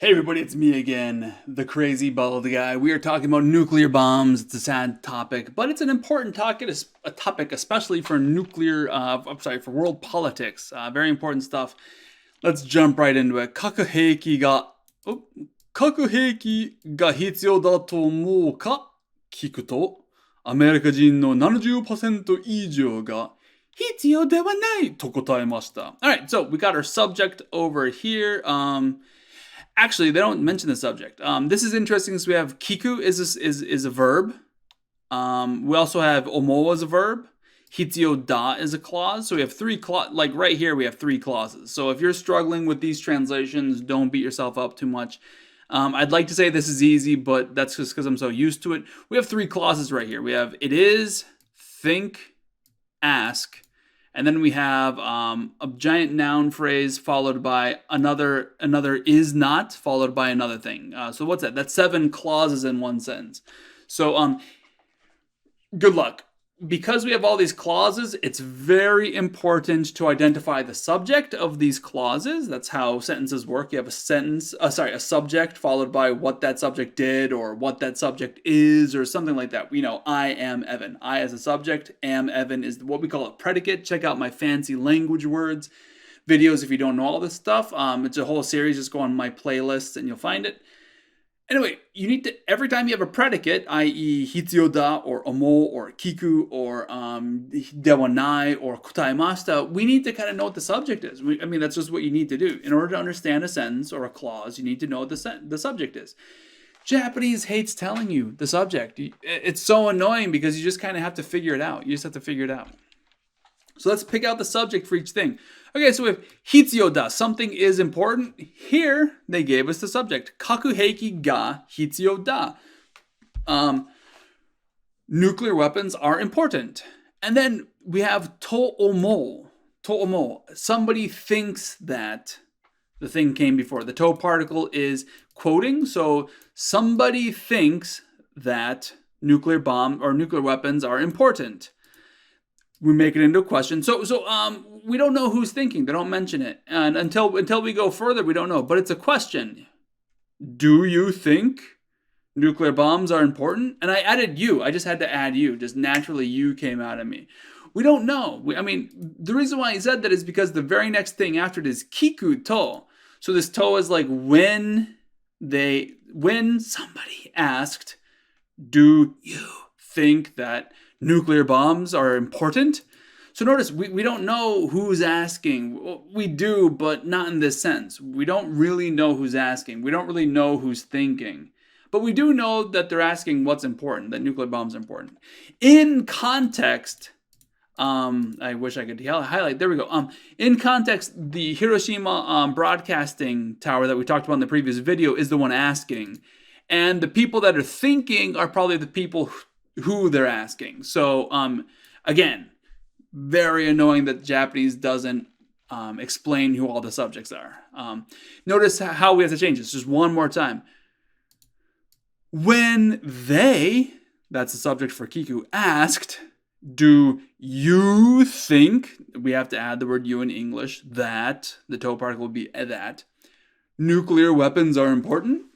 Hey everybody, it's me again, the crazy bald guy. We are talking about nuclear bombs. It's a sad topic, but it's an important topic, a topic especially for for world politics. Very important stuff. Let's jump right into it. 核兵器が必要だと思うか聞くと、アメリカ人の70%以上が必要ではないと答えました. Alright, so we got our subject over here. Actually, they don't mention the subject. This is interesting because we have kiku is a verb. We also have omo as a verb. Hitio da is a clause. So we have three like right here we have three clauses. So if you're struggling with these translations, don't beat yourself up too much. I'd like to say this is easy, but that's just because I'm so used to it. We have three clauses right here. We have it is, think, ask, and then we have a giant noun phrase followed by another is not followed by another thing. So what's that? That's 7 clauses in one sentence. So good luck. Because we have all these clauses, it's very important to identify the subject of these clauses. That's how sentences work. You have a subject followed by what that subject did or what that subject is or something like that. I am Evan. I as a subject, am Evan is what we call a predicate. Check out my fancy language words videos if you don't know all this stuff. It's a whole series. Just go on my playlist and you'll find it. Anyway, you need to, every time you have a predicate, i.e. hitsuyo da, or omo, or kiku, or dewa nai, or kotaemashita, we need to kind of know what the subject is. That's just what you need to do. In order to understand a sentence or a clause, you need to know what the subject is. Japanese hates telling you the subject. It's so annoying because you just kind of have to figure it out. You just have to figure it out. So let's pick out the subject for each thing. Okay, so we have hitsuyo da, something is important. Here, they gave us the subject. Kakuheiki ga hitsuyo da. Nuclear weapons are important. And then we have to omo. To omo. Somebody thinks that the thing came before. The to particle is quoting, so somebody thinks that nuclear bomb or nuclear weapons are important. We make it into a question. So we don't know who's thinking. They don't mention it. And until we go further, we don't know. But it's a question. Do you think nuclear bombs are important? And I added you. I just had to add you. Just naturally, you came out of me. We don't know. The reason why he said that is because the very next thing after it is kiku to. So this to is like when somebody asked, do you think that nuclear bombs are important? So notice, we don't know who's asking. We do, but not in this sense. We don't really know who's asking. We don't really know who's thinking. But we do know that they're asking what's important, that nuclear bombs are important. In context, I wish I could highlight. There we go. In context, the Hiroshima broadcasting tower that we talked about in the previous video is the one asking. And the people that are thinking are probably the people who they're asking. So, again, very annoying that Japanese doesn't explain who all the subjects are. Notice how we have to change this just one more time. When they, that's the subject for Kiku, asked, do you think, we have to add the word you in English, that, the to particle would be that, nuclear weapons are important?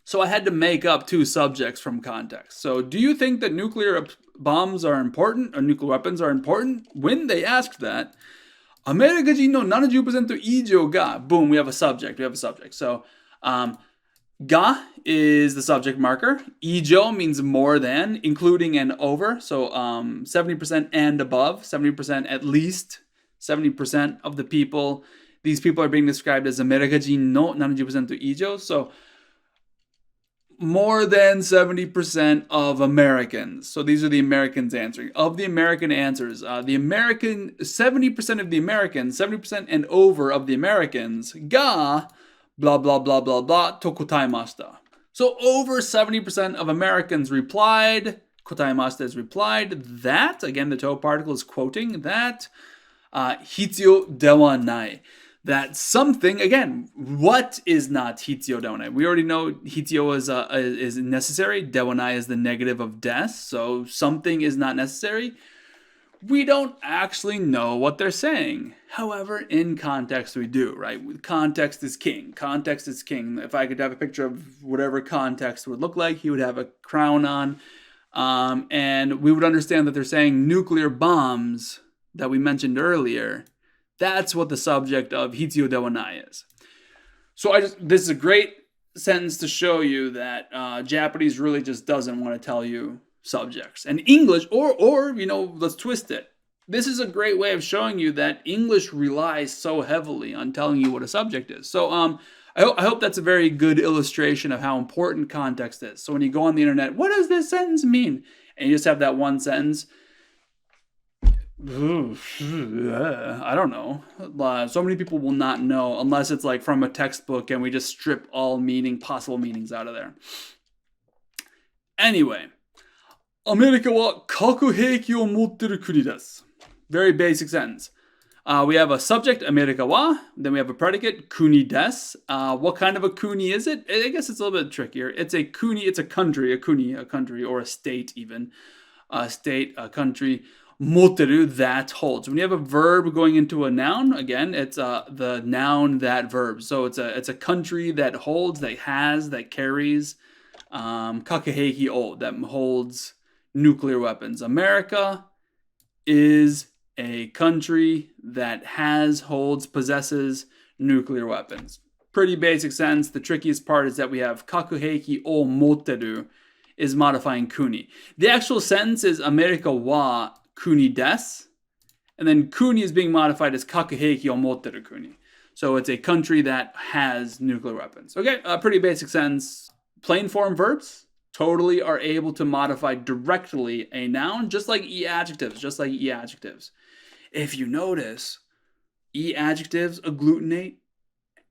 So I had to make up 2 subjects from context. So do you think that nuclear bombs are important or nuclear weapons are important? When they asked that, アメリカ人の70%以上が, boom, we have a subject. So ga is the subject marker. Ijo means more than, including and over. So 70% and above, 70% at least, 70% of the people. These people are being described as アメリカ人の70%以上. So more than 70% of Americans. So these are the Americans answering. Of the American answers, 70% of the Americans, 70% and over of the Americans, ga, blah, blah, blah, blah, blah, to kotaemashita. So over 70% of Americans replied, kotaemashita is replied, that, again, the to particle is quoting, that, hitsuyo dewa nai. That something, again, what is not hitsuyo dewa nai? We already know hitsuyo is necessary. Dewa nai is the negative of death. So something is not necessary. we don't actually know what they're saying. However, in context, we do, right? Context is king. Context is king. If I could have a picture of whatever context would look like, he would have a crown on. And we would understand that they're saying nuclear bombs that we mentioned earlier. That's what the subject of Hitsuyo Dewanai is. So this is a great sentence to show you that Japanese really just doesn't want to tell you subjects. And English, or let's twist it. This is a great way of showing you that English relies so heavily on telling you what a subject is. So I hope that's a very good illustration of how important context is. So when you go on the internet, what does this sentence mean? And you just have that one sentence. I don't know. So many people will not know unless it's like from a textbook and we just strip all possible meanings out of there. Anyway, アメリカは核兵器を持ってる国です. Very basic sentence. We have a subject, アメリカは, then we have a predicate, 国です. What kind of a kuni is it? I guess it's a little bit trickier. It's a kuni, it's a country, a kuni, a country, or a state even. A state, a country. 持ってる, that holds. When you have a verb going into a noun, again, it's the noun, that verb. So it's a country that holds, that has, that carries. Kakeheiki o, that holds nuclear weapons. America is a country that holds, possesses nuclear weapons. Pretty basic sentence. The trickiest part is that we have kakuheiki o motteru is modifying kuni. The actual sentence is America wa kuni desu, and then kuni is being modified as kakuheiki o motteru kuni. So it's a country that has nuclear weapons. Okay, a pretty basic sentence. Plain form verbs totally are able to modify directly a noun, just like e-adjectives, If you notice, e-adjectives agglutinate,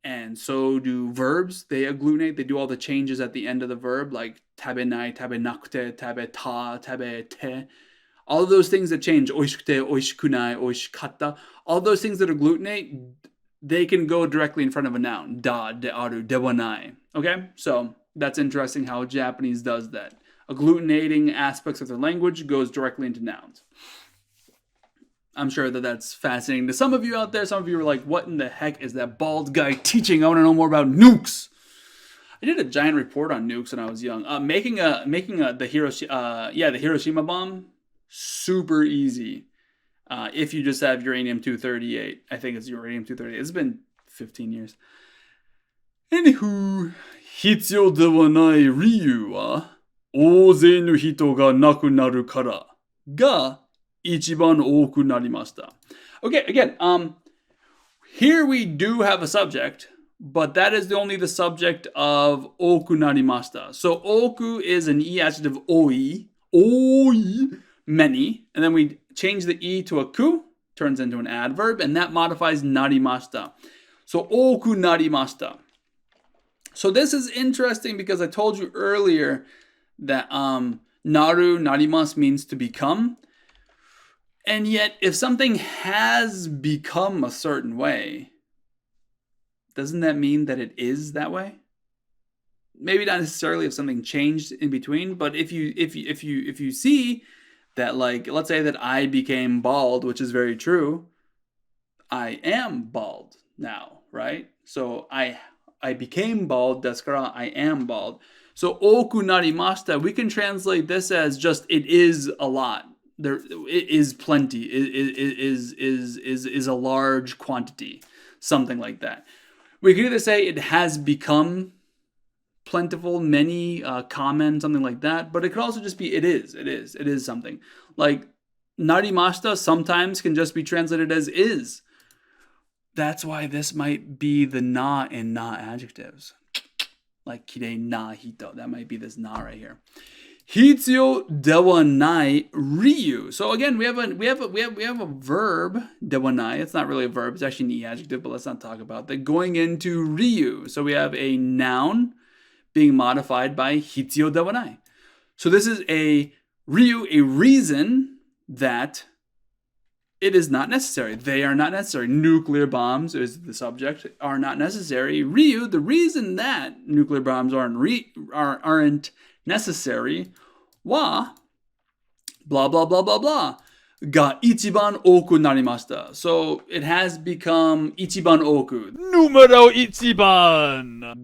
and so do verbs. They agglutinate. They do all the changes at the end of the verb, like tabenai, tabenakute, tabeta, tabete. All of those things that change, oishikute, oishikunai, oishikatta, all those things that agglutinate, they can go directly in front of a noun. Da, de aru, dewanai. Okay? So that's interesting how Japanese does that. Agglutinating aspects of their language goes directly into nouns. I'm sure that that's fascinating to some of you out there. Some of you are like, what in the heck is that bald guy teaching? I want to know more about nukes. I did a giant report on nukes when I was young. The Hiroshima bomb, super easy. If you just have uranium-238. I think it's uranium-238. It's been 15 years. Anywho, 必要ではない理由は、大勢の人が亡くなるからが一番多くなりました. Okay, again, here we do have a subject, but that is only the subject of 多くなりました. So 多く is an e adjective 多い, many, and then we change the e to a ku, turns into an adverb, and that modifies なりました. So 多くなりました. So this is interesting because I told you earlier that naru, narimasu means to become. And yet, if something has become a certain way, doesn't that mean that it is that way? Maybe not necessarily if something changed in between, but if you see that, like, let's say that I became bald, which is very true, I am bald now, right? So I became bald, desu kara, I am bald. So oku narimashita, we can translate this as just it is a lot. It is plenty. It is a large quantity, something like that. We could either say it has become plentiful, many, common, something like that. But it could also just be it is something. Like narimashita sometimes can just be translated as is. That's why this might be the na in na adjectives. Like kirei na hito. That might be this na right here. Hitsuyo dewa nai ryu. So again, we have a verb dewa nai. It's not really a verb. It's actually an e adjective, but let's not talk about that. Going into ryu. So we have a noun being modified by hitsuyo dewa nai. So this is a ryu, a reason that it is not necessary. They are not necessary. Nuclear bombs is the subject, are not necessary. Ryu, the reason that nuclear bombs aren't necessary, wa, blah, blah, blah, blah, blah. が一番多くなりました. So it has become 一番多く. Numero ichiban.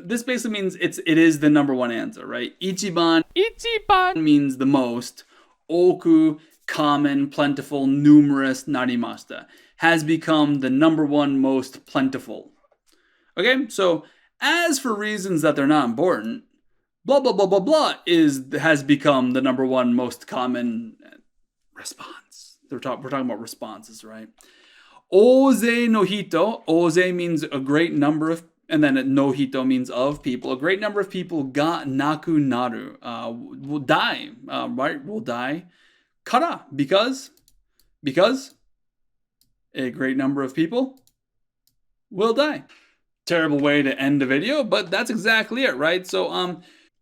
This basically means it is the number one answer, right? 一番 Ichiban means the most. 多く common, plentiful, numerous, なりました. Has become the number one most plentiful. Okay, so as for reasons that they're not important, blah blah blah blah blah has become the number one most common response. We're talking about responses, right? Oze no hito. Oze means a great number of, and then no hito means of people. A great number of people ga naku naru. Will die, right? Will die. Kara, because a great number of people will die. Terrible way to end the video, but that's exactly it, right? So,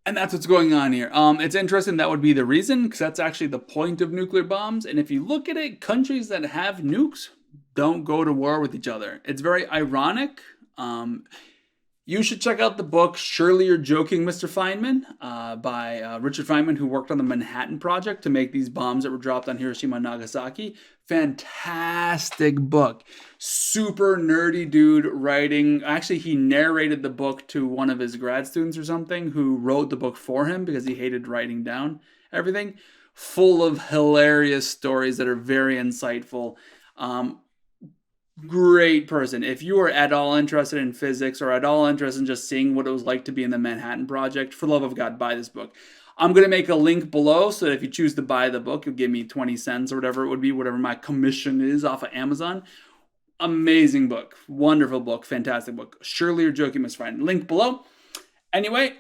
and that's what's going on here. It's interesting that would be the reason, because that's actually the point of nuclear bombs. And if you look at it, countries that have nukes don't go to war with each other. It's very ironic. You should check out the book Surely You're Joking, Mr. Feynman, by Richard Feynman, who worked on the Manhattan Project to make these bombs that were dropped on Hiroshima and Nagasaki. Fantastic book. Super nerdy dude writing. Actually, he narrated the book to one of his grad students or something who wrote the book for him because he hated writing down everything. Full of hilarious stories that are very insightful. Great person. If you are at all interested in physics or at all interested in just seeing what it was like to be in the Manhattan Project, for the love of God, buy this book. I'm going to make a link below so that if you choose to buy the book, you'll give me 20 cents or whatever it would be, whatever my commission is off of Amazon. Amazing book. Wonderful book. Fantastic book. Surely You're Joking, Miss Feynman. Link below. Anyway,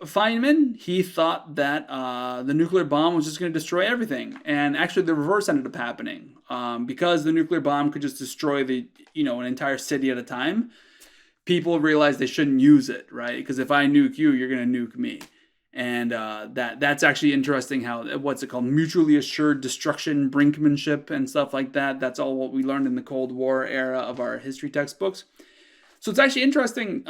Feynman, he thought that the nuclear bomb was just going to destroy everything. And actually the reverse ended up happening. Because the nuclear bomb could just destroy an entire city at a time, people realized they shouldn't use it, right? Because if I nuke you, you're going to nuke me. And that's actually interesting how, what's it called? Mutually assured destruction, brinkmanship, and stuff like that. That's all what we learned in the Cold War era of our history textbooks. So it's actually interesting.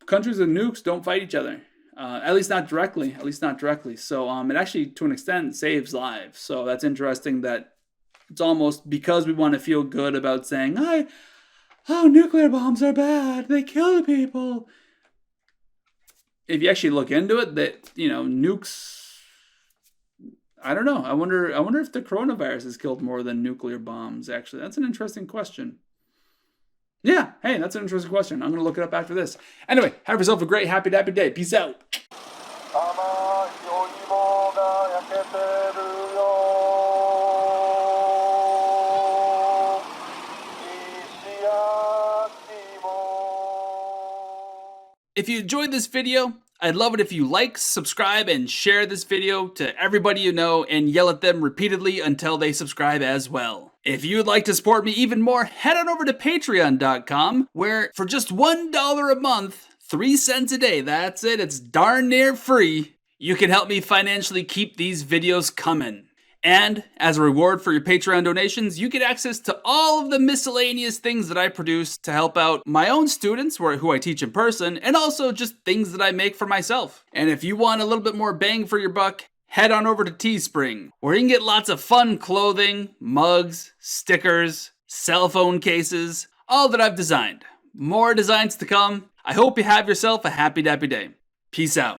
Countries with nukes don't fight each other. At least not directly. So it actually, to an extent, saves lives. So that's interesting that it's almost because we want to feel good about saying, nuclear bombs are bad. They kill people. If you actually look into it, that, nukes, I don't know. I wonder if the coronavirus has killed more than nuclear bombs, actually. That's an interesting question. Yeah, hey, that's an interesting question. I'm going to look it up after this. Anyway, have yourself a great, happy, dappy day. Peace out. If you enjoyed this video, I'd love it if you like, subscribe, and share this video to everybody you know and yell at them repeatedly until they subscribe as well. If you'd like to support me even more, head on over to patreon.com, where for just $1 a month, 3 cents a day, that's it, it's darn near free, you can help me financially keep these videos coming. And as a reward for your Patreon donations, you get access to all of the miscellaneous things that I produce to help out my own students who I teach in person, and also just things that I make for myself. And if you want a little bit more bang for your buck, head on over to Teespring, where you can get lots of fun clothing, mugs, stickers, cell phone cases, all that I've designed. More designs to come. I hope you have yourself a happy dappy day. Peace out.